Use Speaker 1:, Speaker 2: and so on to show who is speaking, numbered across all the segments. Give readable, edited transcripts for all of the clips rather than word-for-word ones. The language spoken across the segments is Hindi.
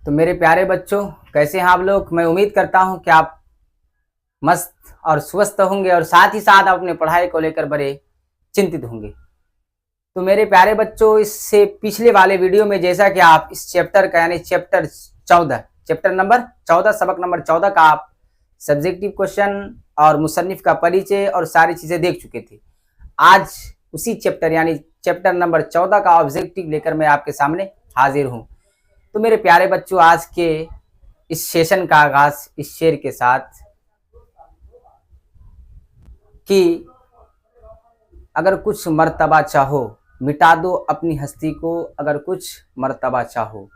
Speaker 1: तो मेरे प्यारे बच्चों, कैसे हैं आप लोग। मैं उम्मीद करता हूं कि आप मस्त और स्वस्थ होंगे और साथ ही साथ अपने पढ़ाई को लेकर बड़े चिंतित होंगे। तो मेरे प्यारे बच्चों, इससे पिछले वाले वीडियो में जैसा कि आप इस चैप्टर का यानी चैप्टर नंबर 14 सबक नंबर 14 का आप सब्जेक्टिव क्वेश्चन और मुसन्निफ का परिचय और सारी चीजें देख चुके थे। आज उसी चैप्टर यानी चैप्टर नंबर 14 का ऑब्जेक्टिव लेकर मैं आपके सामने हाजिर हूं। तो मेरे प्यारे बच्चों, आज के इस सेशन का आगाज इस शेर के साथ कि अगर कुछ मर्तबा चाहो मिटा दो अपनी हस्ती को, अगर कुछ मर्तबा चाहो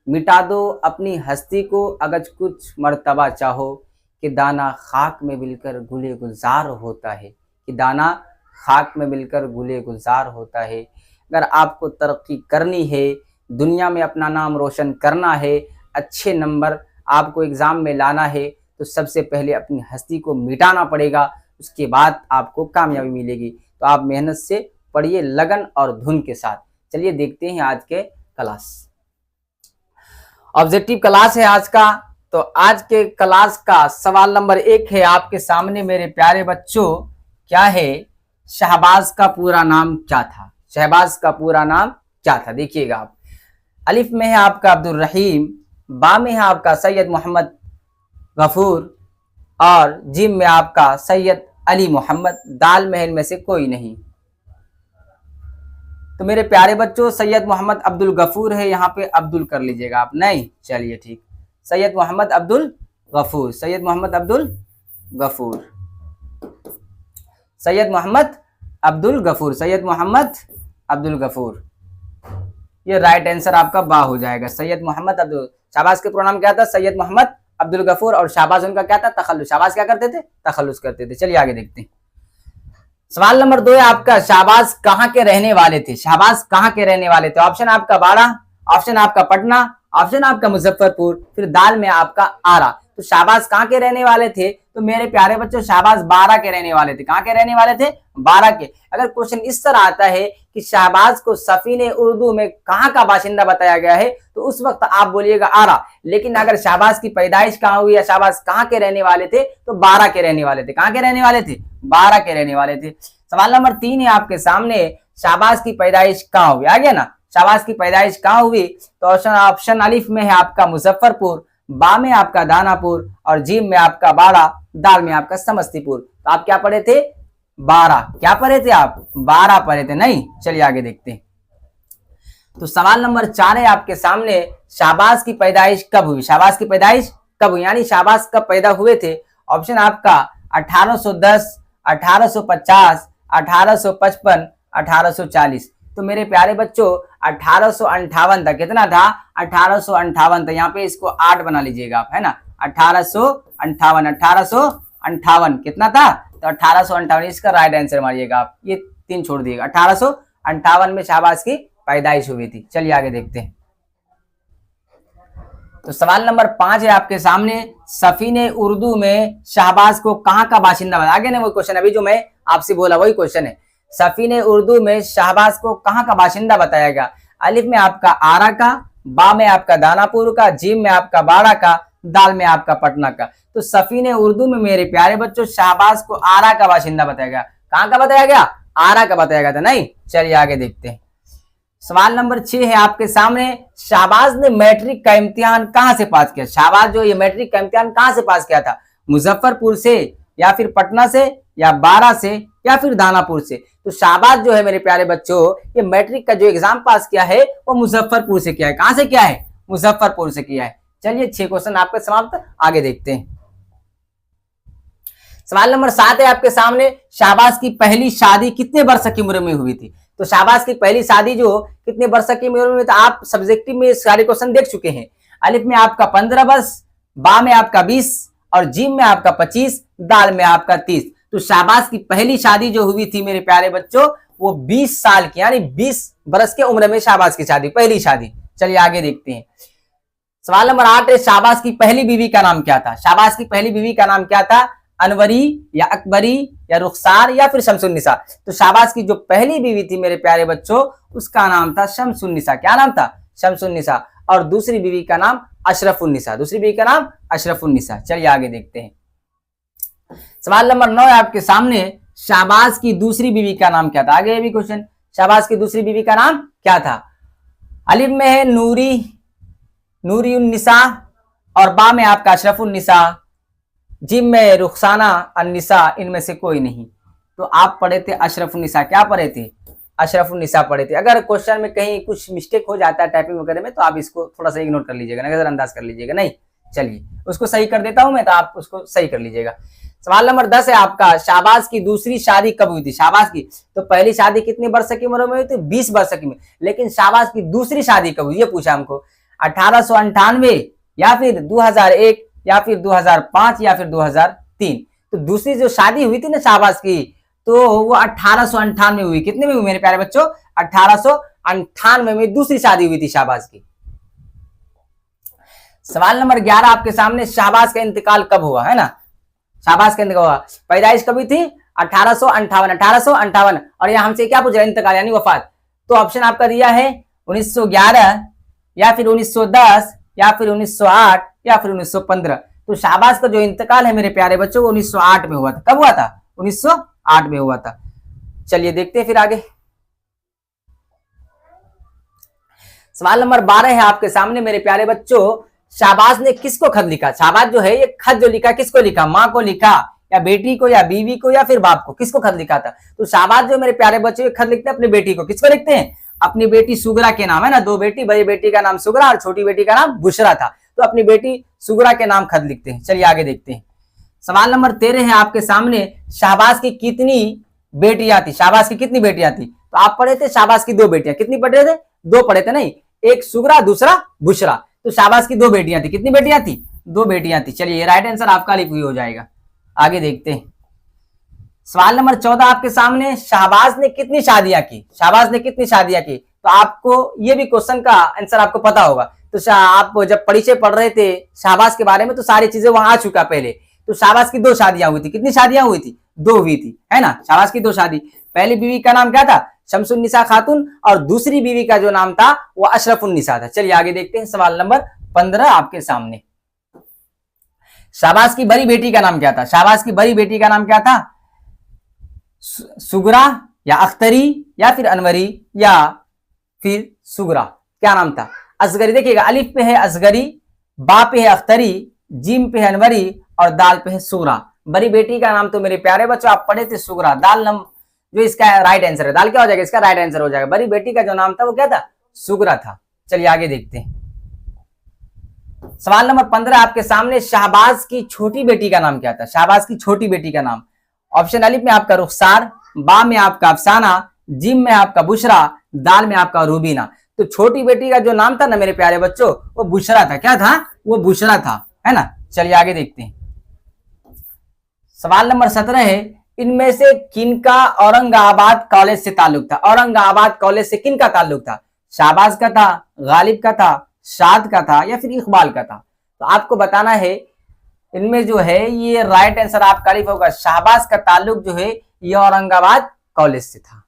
Speaker 1: मिटा दो अपनी हस्ती को, अगर कुछ मर्तबा चाहो कि दाना खाक में मिलकर गुले गुलजार होता है, कि दाना खाक में मिलकर गुले गुलजार होता है। अगर आपको तरक्की करनी है, दुनिया में अपना नाम रोशन करना है, अच्छे नंबर आपको एग्ज़ाम में लाना है, तो सबसे पहले अपनी हस्ती को मिटाना पड़ेगा, उसके बाद आपको कामयाबी मिलेगी। तो आप मेहनत से पढ़िए, लगन और धुन के साथ। चलिए देखते हैं आज के क्लास। ऑब्जेक्टिव क्लास है आज का। तो आज के क्लास का सवाल नंबर 1 है आपके सामने मेरे प्यारे बच्चों। क्या है? शहबाज का पूरा नाम क्या था? शहबाज का पूरा नाम क्या था? देखिएगा आप। अलिफ में है आपका अब्दुल रहीम, बा में है आपका सैयद मोहम्मद गफूर और जिम में आपका सैयद अली मोहम्मद, दाल में इनमें से कोई नहीं। तो मेरे प्यारे बच्चों, सैयद मोहम्मद अब्दुल गफूर है, यहाँ पे अब्दुल कर लीजिएगा आप। नहीं, चलिए ठीक, सैयद मोहम्मद अब्दुल गफूर, सैयद मोहम्मद अब्दुल गफूर, सैयद मोहम्मद अब्दुल गफूर, सैयद मोहम्मद अब्दुल गफूर। ये राइट आंसर आपका बा हो जाएगा। सैयद मोहम्मद अब्दुल। शाहबाज के प्रोनाम क्या था? सैयद मोहम्मद अब्दुल गफूर। और शाहबाज उनका क्या था? तखल्लुस। शाहबाज क्या करते थे? तखल्लुस करते थे। चलिए आगे देखते हैं। सवाल नंबर 2 है आपका, शाहबाज कहाँ के रहने वाले थे? शाहबाज कहाँ के रहने वाले थे? ऑप्शन आपका बाड़ा, ऑप्शन आपका पटना, ऑप्शन आपका मुजफ्फरपुर, फिर दाल में आपका आरा। तो शाहबाज कहाँ के रहने वाले थे? तो मेरे प्यारे बच्चों, शाहबाज बारा के रहने वाले थे। कहाँ के रहने वाले थे? बारा के। अगर क्वेश्चन इस तरह आता है कि शाहबाज को सफीने उर्दू में कहाँ का बाशिंदा बताया गया है, तो उस वक्त आप बोलिएगा आरा। लेकिन अगर शाहबाज की पैदाइश कहाँ हुई या शाहबाज कहाँ के रहने वाले थे, तो बारा के रहने वाले थे। कहाँ के रहने वाले थे? बारा के रहने वाले थे। सवाल नंबर 3 है आपके सामने, शाहबाज की पैदाइश कहाँ हुई? आ गया ना, शाहबाज की पैदाइश कहाँ हुई? तो ऑप्शन अलिफ में है आपका मुजफ्फरपुर, बा में आपका दानापुर और जीम में आपका बाड़ा, दाल में आपका समस्तीपुर। तो आप क्या पढ़े थे? 12। क्या पढ़े थे आप? 12 पढ़े थे। नहीं, चलिए आगे देखते हैं। तो सवाल नंबर 4 है आपके सामने, शाहबाज की पैदाइश कब हुई? शाहबाज की पैदाइश कब हुई, यानी शाहबाज कब पैदा हुए थे? ऑप्शन आपका 1810, 1850, 1855, 1840। तो मेरे प्यारे बच्चों, 1858 तक कितना था? 1858 था। यहाँ पे इसको 8 बना लीजिएगा आप, है ना। 1858 कितना था? तो 1858 इसका राइट आंसर मारिएगा आप, ये 3 छोड़ दिएगा। 1858 में शाहबाज की पैदाइश हुई थी। चलिए आगे देखते हैं। तो सवाल नंबर 5 है आपके सामने, सफीने उर्दू में शाहबाज को कहाँ का बाशिंदा बताया? आगे ना वो क्वेश्चन अभी जो मैं आपसे बोला वही क्वेश्चन है। सफीने उर्दू में शाहबाज को कहाँ का बाशिंदा बताया गया? अलिफ में आपका आरा का, बा में आपका दानापुर का, जीम में आपका बाड़ा का, दाल में आपका पटना का। तो सफीने उर्दू में मेरे प्यारे बच्चों शाहबाज को आरा का बाशिंदा बताया गया। कहाँ का बताया गया? आरा का बताया गया था। नहीं, चलिए आगे देखते हैं। सवाल नंबर 6 है आपके सामने, शाहबाज ने मैट्रिक का इम्तिहान कहाँ से पास किया? शाहबाज जो ये मैट्रिक का इम्तिहान कहाँ से पास किया था? मुजफ्फरपुर से या फिर पटना से या बारा से या फिर दानापुर से? तो शाहबाज जो है मेरे प्यारे बच्चों, ये मैट्रिक का जो एग्जाम पास किया है वो मुजफ्फरपुर से किया है। कहां से किया है? मुजफ्फरपुर से किया है। चलिए 6 क्वेश्चन आपके समाप्त, आगे देखते हैं। सवाल नंबर 7 है आपके सामने, शाहबाज की पहली शादी कितने वर्ष की उम्र में हुई थी? तो शाहबाज की पहली शादी जो कितने वर्ष की उम्र में था? आप सब्जेक्टिव में सारे क्वेश्चन देख चुके हैं। अलिफ में आपका 15 वर्ष, बा में आपका 20 और जीम में आपका 25, दाल में आपका 30। तो शाहबाज की पहली शादी जो हुई थी मेरे प्यारे बच्चों, वो 20 साल की यानी 20 बरस के उम्र में शाहबाज की शादी, पहली शादी। चलिए आगे देखते हैं। सवाल नंबर 8 है, शाहबाज की पहली बीवी का नाम क्या था? शाहबाज की पहली बीवी का नाम क्या था? अनवरी या अकबरी या रुखसार या फिर शमसुन्निसा? तो शाहबाज की जो पहली बीवी थी मेरे प्यारे बच्चों, उसका नाम था शमसुन्निसा। क्या नाम था? शमसुन्निसा। और दूसरी बीवी का नाम अशरफुन्निसा, दूसरी बीवी का नाम अशरफुन्निसा। चलिए आगे देखते हैं। सवाल नंबर 9 है आपके सामने, शाहबाज की दूसरी बीवी का नाम क्या था? आगे ये भी क्वेश्चन, शाहबाज की दूसरी बीवी का नाम क्या था? अलिफ में है नूरी, नूरीउन्निसा, और बा में आपका अशरफुन्निसा, जिम में रुखसाना अन्निसा, इनमें से कोई नहीं। तो आप पढ़े थे अशरफुन्निसा। क्या पढ़े थे? अशरफुन्निसा पढ़े थे। अगर क्वेश्चन में कहीं कुछ मिस्टेक हो जाता है टाइपिंग वगैरह में तो आप इसको थोड़ा सा इग्नोर कर लीजिएगा, नजरअंदाज कर लीजिएगा। नहीं, चलिए उसको सही कर देता हूं मैं, तो आप उसको सही कर लीजिएगा। सवाल नंबर 10 है आपका, शाहबाज की दूसरी शादी कब हुई थी? शाहबाज की तो पहली शादी कितने वर्ष की उम्र में हुई थी? 20 वर्ष की में। लेकिन शाहबाज की दूसरी शादी कब हुई ये पूछा हमको। 1898 या फिर 2001 या फिर 2005 या फिर 2003। तो दूसरी जो शादी हुई थी ना शाहबाज की, तो वो 1898 हुई। कितने में हुई मेरे प्यारे बच्चों? 1898 में दूसरी शादी हुई थी शाहबाज की। सवाल नंबर 11 आपके सामने, शाहबाज का इंतकाल कब हुआ? है ना, शाहबाज का इंतकाल हुआ, पैदाइश कभी थी? 1858। और यहां हमसे क्या पूछा? इंतकाल यानी वफात। तो ऑप्शन आपका दिया है 1911 या फिर 1910 या फिर 1908 या फिर 1915। तो शाहबाज का जो इंतकाल है मेरे प्यारे बच्चों वो 1908 में हुआ था। कब हुआ था? 1908 में हुआ था। चलिए देखते हैं फिर आगे। सवाल नंबर 12 है आपके सामने मेरे प्यारे बच्चों, शाहबाज ने किसको खत लिखा? शाहबाज जो है ये खत जो लिखा किसको लिखा? माँ को लिखा या बेटी को या बीवी को या फिर बाप को? किसको खत लिखा था? तो शाहबाज जो मेरे प्यारे बच्चों खत लिखते हैं अपनी बेटी को। किसको लिखते हैं? अपनी बेटी सुगरा के नाम, है ना, 2 बेटी, बड़ी बेटी का नाम सुगरा और छोटी बेटी का नाम बुशरा था। तो अपनी बेटी सुगरा के नाम खत लिखते हैं। चलिए आगे देखते हैं। सवाल नंबर 13 है आपके सामने, शाहबाज की कितनी बेटियां थी? शाहबाज की कितनी बेटियां थी? तो आप पढ़े थे शाहबाज की 2 बेटियां। कितनी पढ़े थे? 2 पढ़े थे, नहीं, एक सुगरा दूसरा बुशरा। तो शाहबाज की 2 बेटियां थी। कितनी बेटियां थी? 2 बेटियां थी। चलिए राइट आंसर आपका लिख हुई हो जाएगा। आगे देखते हैं। सवाल नंबर 14 आपके सामने, शाहबाज ने कितनी शादियां की? शाहबाज ने कितनी शादियां की? तो आपको ये भी क्वेश्चन का आंसर आपको पता होगा। तो आप जब परिचय पढ़ रहे थे शाहबाज के बारे में तो सारी चीजें वहां आ चुका पहले। तो शाहबाज की 2 शादियां हुई थी। कितनी शादियां हुई थी? 2 हुई थी, है ना। शाहबाज की 2 शादी। पहली बीवी का नाम क्या था? शमसुन्निसा खातून, और दूसरी बीवी का जो नाम था वो अशरफुन्निसा था। चलिए आगे देखते हैं। सवाल नंबर 15 आपके सामने, शाहबाज की बड़ी बेटी का नाम क्या था? शाहबाज की बड़ी बेटी का नाम क्या था? सुगरा या अख्तरी या फिर अनवरी या फिर सुगरा? क्या नाम था? असगरी। देखिएगा अलिफ पे है असगरी, बा पे है अख्तरी, जिम पे है अनवरी और दाल पे है सुगरा। बड़ी बेटी का नाम तो मेरे प्यारे बच्चों आप पढ़े थे सुगरा। दाल नम जो इसका राइट आंसर है, दाल क्या हो जाएगा? इसका राइट आंसर हो जाएगा। बड़ी बेटी का जो नाम था वो क्या था? सुगरा था। चलिए आगे देखते हैं। सवाल नंबर 15 आपके सामने, शाहबाज की छोटी बेटी का नाम क्या था? शाहबाज की छोटी बेटी का नाम, ऑप्शन अलिफ में आपका रुखसार, बा में आपका अफसाना, जिम में आपका बुशरा, दाल में आपका रूबीना। तो छोटी बेटी का जो नाम था ना मेरे प्यारे बच्चों वो बुशरा था। क्या था? वो बुशरा था, है ना। चलिए आगे देखते हैं। सवाल नंबर 17 है, इनमें से किनका औरंगाबाद कॉलेज से ताल्लुक था? औरंगाबाद कॉलेज से किनका ताल्लुक था? शाहबाज का था, गालिब का था, शाद का था या फिर इकबाल का था? तो आपको बताना है इनमें जो है ये राइट आंसर आपका लिख होगा। शाहबाज का ताल्लुक जो है ये औरंगाबाद कॉलेज से था।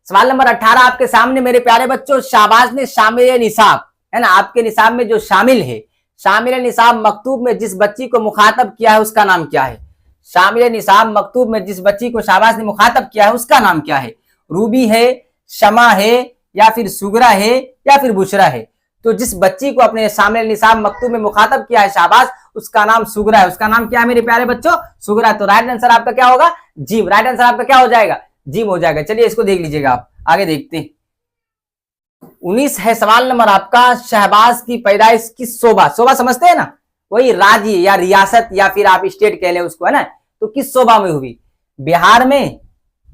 Speaker 1: सवाल नंबर 18 आपके सामने मेरे प्यारे बच्चों, शाहबाज ने शामिल निसाब, है ना, आपके निसाब में जो शामिल है, शामिल निसाब मकतूब में जिस बच्ची को मुखातब किया है उसका नाम क्या है? शामिल निसाब मकतूब में जिस बच्ची को शाहबाज ने मुखातब किया है उसका नाम क्या है? रूबी है, शमा है या फिर सुगरा है या फिर बुशरा है? तो जिस बच्ची को अपने शामिल निसाब मकतूब में मुखातब किया है शाहबाज उसका नाम सुगरा है। उसका नाम क्या है मेरे प्यारे बच्चों? सुगरा। तो राइट आंसर आपका क्या होगा? जीम। राइट आंसर आपका क्या हो जाएगा? जीम हो जाएगा। चलिए इसको देख लीजिएगा आप। आगे देखते हैं। 19 है सवाल नंबर आपका, शहबाज की पैदाइश किस सूबा, सूबा समझते हैं ना, वही राज्य या रियासत या फिर आप स्टेट कह लें उसको, है ना, तो किस सूबा में हुई? बिहार में,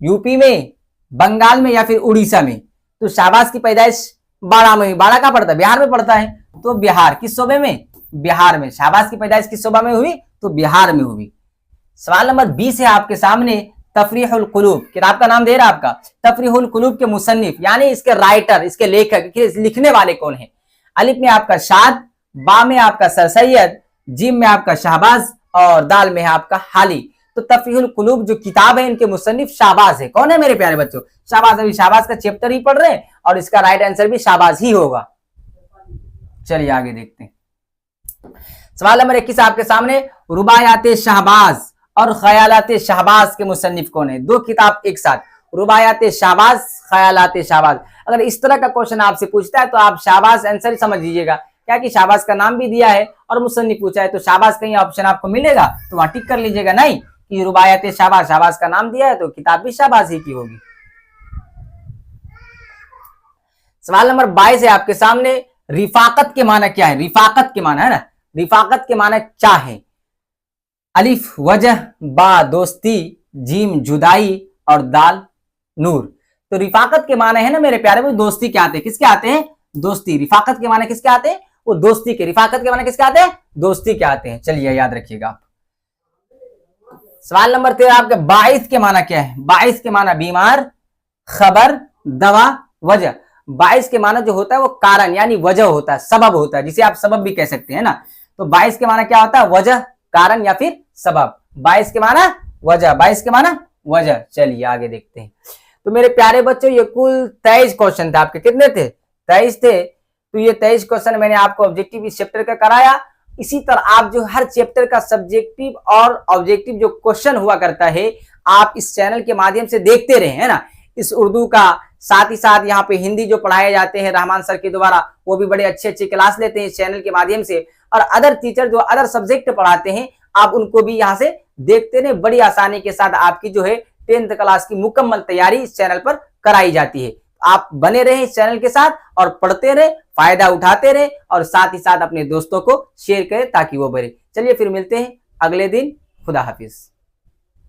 Speaker 1: यूपी में, बंगाल में या फिर उड़ीसा में? तो शहबाज की पैदाइश बाड़ा में हुई। बाड़ा कहाँ पड़ता है? बिहार में पड़ता है। तो बिहार किस सूबे में? बिहार में। शहबाज की पैदाइश किस सूबा में हुई? तो बिहार में हुई। सवाल नंबर 20 है आपके सामने, तफरीहुल कुलूब, किताब का नाम दे रहा है आपका, तफरीहुल कुलूब के मुसन्निफ यानी इसके राइटर, इसके लेखक, लिखने वाले कौन है? अलिफ में आपका शाद, बा में आपका सर सैयद, जिम में आपका शहबाज और दाल में है आपका हाली। तो तफरीहुल कुलूब जो किताब है इनके मुसन्निफ शाहबाज है। कौन है मेरे प्यारे बच्चों? शाहबाज। अभी शाहबाज का चैप्टर ही पढ़ रहे हैं और इसका राइट आंसर भी शाहबाज ही होगा। चलिए आगे देखते हैं। सवाल नंबर 21 आपके सामने, रुबायात शहबाज और ख्यालात शहबाज के मुसन्निफ कौन है? दो किताब एक साथ, रुबायात शहबाज, ख्यालात शहबाज। अगर इस तरह का क्वेश्चन आपसे पूछता है तो आप शहबाज आंसर ही समझ लीजिएगा, क्या कि शहबाज का नाम भी दिया है और मुसन्निफ पूछा है, तो शहबाज कहीं ऑप्शन आपको मिलेगा तो वहां टिक कर लीजिएगा, नहीं कि रुबायात शहबाज, शहबाज का नाम दिया है तो किताब भी शहबाज ही की होगी। सवाल नंबर 22 है आपके सामने, रिफाकत के माना क्या है? रिफाकत के माना है ना, रिफाकत के माना क्या है? अलिफ वजह, बा दोस्ती, जीम जुदाई और दाल नूर। तो रिफाकत के माने है ना मेरे प्यारे, वो दोस्ती के आते हैं। किसके आते हैं? दोस्ती। रिफाकत के माने किसके आते हैं? वो दोस्ती के। रिफाकत के माने किसके आते हैं? दोस्ती के आते हैं। चलिए याद रखिएगा आप। सवाल नंबर 13 आपके, बाइस के माना क्या है? बाइस के माना बीमार, खबर, दवा, वजह। बाइस के माना जो होता है वो कारण यानी वजह होता है, सबब होता है, जिसे आप सबब भी कह सकते हैं ना। तो बाइस के माना क्या होता है? वजह, कारण या फिर सबब। बाइस के माना वजह, बाइस के माना वजह। चलिए आगे देखते हैं। तो मेरे प्यारे बच्चों ये कुल 23 क्वेश्चन थे आपके। कितने थे? 23 थे। तो ये 23 क्वेश्चन मैंने आपको ऑब्जेक्टिव इस चैप्टर का कराया। इसी तरह आप जो हर चैप्टर का सब्जेक्टिव और ऑब्जेक्टिव जो क्वेश्चन हुआ करता है आप इस चैनल के माध्यम से देखते रहे, है ना। इस उर्दू का साथ ही साथ यहाँ पे हिंदी जो पढ़ाए जाते हैं रहमान सर के द्वारा, वो भी बड़े अच्छे अच्छे क्लास लेते हैं इस चैनल के माध्यम से। और अदर टीचर जो अदर सब्जेक्ट पढ़ाते हैं आप उनको भी यहाँ से देखते रहे। बड़ी आसानी के साथ आपकी जो है 10th क्लास की मुकम्मल तैयारी इस चैनल पर कराई जाती है। आप बने रहे इस चैनल के साथ और पढ़ते रहे, फायदा उठाते रहे और साथ ही साथ अपने दोस्तों को शेयर करें ताकि वो बढ़े। चलिए फिर मिलते हैं अगले दिन। खुदा हाफिज।